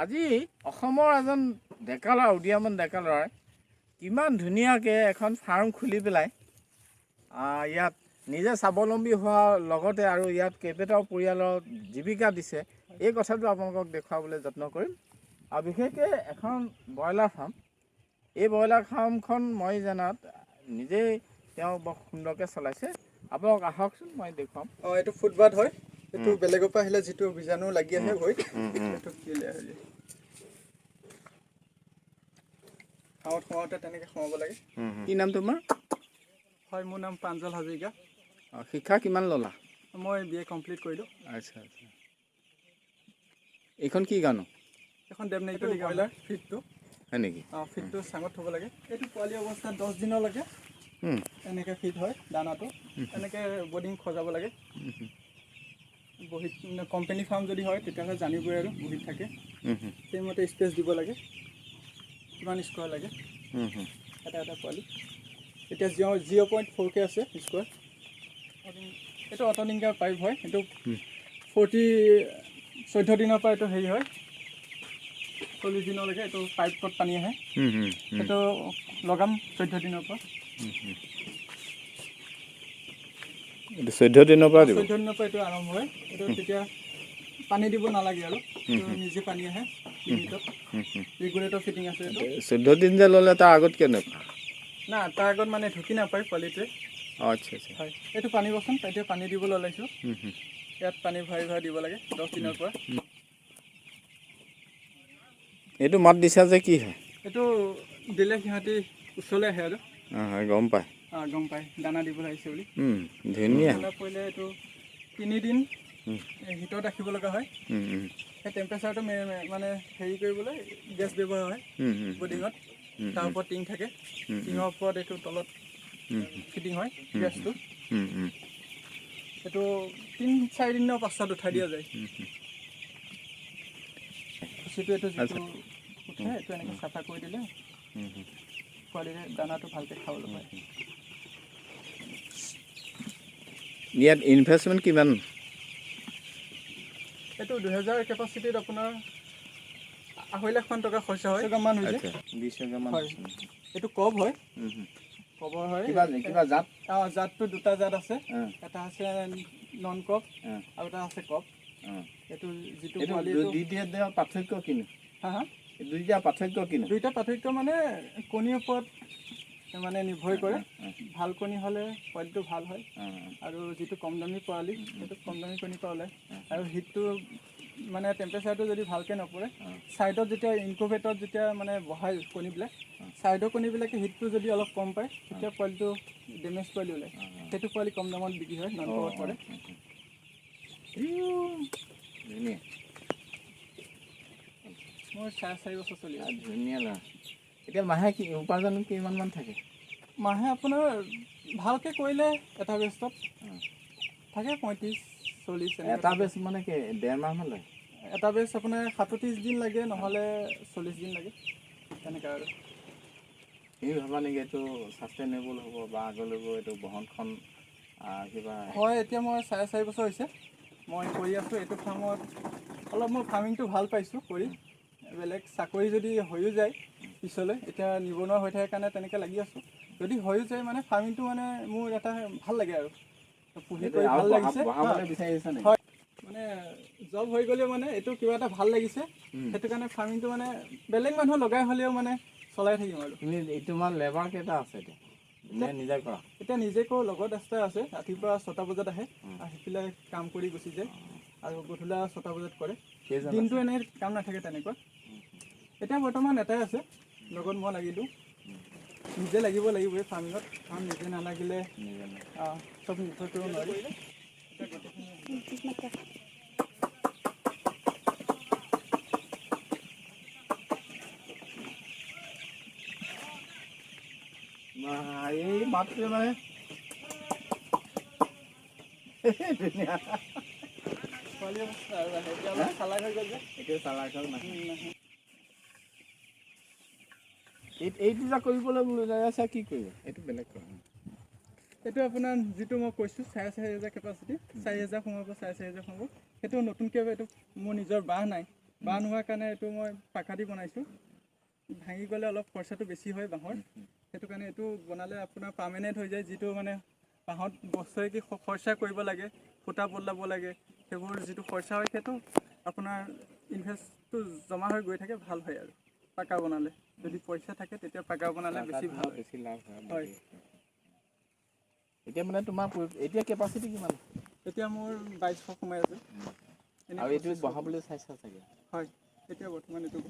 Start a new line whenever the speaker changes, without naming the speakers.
আজি অসমৰ এজন ডেকা ল'ৰা উদীয়মান ডেকা ল'ৰাই কিমান ধুনীয়াকৈ এখন ফাৰ্ম খুলি পেলাই ইয়াত নিজে স্বাৱলম্বী হোৱাৰ লগতে আৰু ইয়াত কেইবাটাও পৰিয়ালৰ জীৱিকা দিছে এই কথাটো আপোনালোকক দেখুৱাবলৈ যত্ন কৰিম। আৰু বিশেষকৈ এখন ব্ৰইলাৰ ফাৰ্ম, এই ব্ৰইলাৰ ফাৰ্মখন মই জনাত নিজেই তেওঁ বৰ সুন্দৰকৈ চলাইছে। আপোনালোক আহকচোন, মই দেখুৱাম।
এইটো ফুটবাট হয়, এইটো বেলেগৰ পৰা আহিলে যিটো বীজাণু লাগি আহে ভৰিত সেইটো ক্লিয়াৰ হৈ যায়। খাওঁত সোমাওঁতে তেনেকৈ সোমাব লাগে।
কি নাম তোমাৰ?
হয়, মোৰ নাম প্ৰাঞ্জল হাজৰিকা।
শিক্ষা কিমান ল'লা?
মই BA কমপ্লিট কৰিলোঁ।
আচ্ছা আচ্ছা। এইখন কি গানো?
এখন ডেমনেগেটিভ ব্ৰইলাৰ ফিডটো।
হয় নেকি?
ফিডটো চাঙত থ'ব লাগে। এইটো পোৱালি অৱস্থাত 10 দিনলৈকে এনেকৈ ফিড হয় দানাটো। এনেকৈ বৰ্ডিং সজাব লাগে। বহীত কোম্পানী ফাৰ্ম যদি হয় তেতিয়াহ'লে জানিবই আৰু বহীত থাকে। সেইমতে স্পেচ দিব লাগে, কিমান স্কোৱাৰ লাগে এটা এটা পোৱালি। এতিয়া 0.4K আছে স্কোৱাৰ। এইটো অট'ডিংকাৰ পাইপ হয়, এইটো 14 দিনৰ পৰা এইটো হেৰি হয়, 40 দিনলৈকে এইটো পাইপত পানী আহে। সেইটো লগাম 14 দিনৰ পৰা।
14 দিনৰ পৰা দিব?
14 দিনৰ পৰা এইটো আৰম্ভ হয়। এইটো তেতিয়া পানী দিব নালাগে আৰু নিজে পানী আহে লিমিটত। ৰেগুলেটৰ ফিটিং আছে এইটো।
14 দিন যে ল'লে তাৰ আগত কেনেকুৱা?
না, তাৰ আগত মানে ঢুকি নাপায় পোৱালিটোৱে।
আচ্ছা আচ্ছা।
হয়, এইটো পানী বচোন, এতিয়া পানী দিবলৈ ওলাইছোঁ। ইয়াত পানী ভৰাই ভৰাই দিব লাগে 10 দিনৰ পৰা।
এইটো মাত দিছা যে কি হয়?
এইটো দিলে সিহঁতি ওচৰলৈ আহে আৰু
গম পায়।
গম পায় দানা দিবলৈ আহিছে বুলি।
ধুনীয়া।
ঠাণ্ডা পৰিলে এইটো 3 দিন হিটত ৰাখিব লগা হয়। সেই টেম্পাৰেচাৰটো মানে হেৰি কৰিবলৈ গেছ ব্যৱহাৰ হয় বৰ্ডিঙত। তাৰ ওপৰত টিং থাকে, টিঙৰ ওপৰত এইটো তলত ফিটিং হয় গেছটো। এইটো 3-4 দিনৰ পাছত উঠাই দিয়া যায়। খুচিটো এইটো যিটো উঠে এইটো এনেকৈ চাফা কৰি দিলে পোৱালিৰে দানাটো ভালকৈ খাবলৈ পায়।
ইয়াত ইনভেষ্টমেণ্ট কিমান?
এইটো 2000 কেপাচিটিত আপোনাৰ 2.5 লাখ টকা খৰচা হয়। 20 মান হৈছে।
20 মান
হয়, এইটো কব হয়। কবৰ হয়।
কিবা জাত?
জাতটো দুটা জাত আছে, এটা আছে নন কপ আৰু এটা আছে কপ। এইটো যিটো পোৱালি
পাৰ্থক্য কিনো? দুইটা পাৰ্থক্য কিনো?
দুইটা পাৰ্থক্য মানে কণীৰ ওপৰত মানে নিৰ্ভৰ কৰে। ভাল কণী হ'লে পোৱালিটো ভাল হয়, আৰু যিটো কম দামী পোৱালি সেইটো কম দামী কণীৰ পৰা ওলায়। আৰু হিটটো মানে টেম্পাৰেচাৰটো যদি ভালকৈ নপৰে, ছাইডত যেতিয়া ইনকুবেটৰত যেতিয়া মানে বহাই কণীবিলাক, ছাইডৰ কণীবিলাকে হিটটো যদি অলপ কম পায় তেতিয়া পোৱালিটো ডেমেজ পোৱালি ওলায়। সেইটো পোৱালি কম দামত বিক্ৰী হয়, নন কপত পৰে। মোৰ 4.5 বছৰ চলি আছে।
ধুনীয়া ল'ৰা। এতিয়া মাহে উপাৰ্জন কিমানমান থাকে?
মাহে আপোনাৰ ভালকৈ কৰিলে এটা বেষ্টত থাকে 35-40।
এটা বেষ্ট মানে কি 1.5 মাহমান লাগে?
এটা বেষ্ট আপোনাৰ 37 দিন লাগে, নহ'লে 40 দিন লাগে, তেনেকৈ আৰু।
তুমি ভাবা নেকি এইটো ছাষ্টেইনেবল হ'ব বা আগলৈ এইটো বহনক্ষম কিবা?
হয়, এতিয়া মই 4.5 বছৰ হৈছে মই কৰি আছোঁ এইটো ফাৰ্মত। অলপ মই ফাৰ্মিংটো ভাল পাইছোঁ কৰি। বেলেগ চাকৰি যদি হৈও যায় পিছলৈ, এতিয়া নিবনুৱা হৈ থাকে কাৰণে তেনেকৈ লাগি আছোঁ। যদি হৈও যায় মানে ফাৰ্মিংটো মানে মোৰ এটা ভাল লাগে আৰু পুহি কৰি ভাল লাগিছে। হয়, মানে জব হৈ গ'লেও মানে এইটো কিবা এটা ভাল লাগিছে, সেইটো কাৰণে ফাৰ্মিংটো মানে বেলেগ মানুহ লগাই হ'লেও মানে চলাই থাকিম আৰু।
তোমাৰ লেবাৰ কেইটা আছে এতিয়া? নিজে কৰা?
এতিয়া নিজে কৰোঁ, লগত এক্সট্ৰা আছে। ৰাতিপুৱা 6টা বজাত আহে, আহি পেলাই কাম কৰি গুচি যায়, আৰু গধূলা 6টা বজাত কৰে। দিনটো এনেই কাম নাথাকে তেনেকুৱা। এতিয়া বৰ্তমান এটাই আছে, লগত মই লাগিলোঁ। নিজে লাগিব লাগিবই ফাৰ্মিঙত, কাৰণ নিজে নালাগিলে চব নিৰ্ভৰ কৰিব নোৱাৰি।
এই মাতটোৱে মানে ধুনীয়া
পোৱালি অৱস্থা আৰু এতিয়া অলপ চালাক হৈ গ'ল যে।
এতিয়া চালাক হ'ল নাহে। এইটো যে কৰিবলৈ লৈ আছে কি কৰিব? এইটো বেলেগ কৰা।
এইটো আপোনাৰ যিটো মই কৈছোঁ 4.5 হাজাৰ কেপাচিটি, 4,000 সোমাব, 4.5 হাজাৰ সোমাব। সেইটো নতুনকৈ এইটো মোৰ নিজৰ বাঁহ নাই, বাঁহ নোহোৱাৰ কাৰণে এইটো মই পাকা দি বনাইছোঁ। ভাঙি গ'লে অলপ খৰচাটো বেছি হয় বাঁহৰ, সেইটো কাৰণে এইটো বনালে আপোনাৰ পাৰ্মানেণ্ট হৈ যায়। যিটো মানে বাঁহত বছৰেকি খৰচা কৰিব লাগে, খুঁটা বদলাব লাগে, সেইবোৰ যিটো খৰচা হয় সেইটো আপোনাৰ ইনভেষ্টটো জমা হৈ গৈ থাকে, ভাল হয় আৰু পাকা বনালে। যদি পইচা থাকে তেতিয়া পাকা বনালে বেছি ভাল হয়।
বেছি লাভ হয়।
হয়।
এতিয়া মানে তোমাৰ এতিয়া কেপাচিটি কিমান?
এতিয়া মোৰ 2200 সোমাই আছে।
আৰু এইটো বঢ়াবলৈ চাইছা চাগে?
হয়, এতিয়া বৰ্তমান এইটো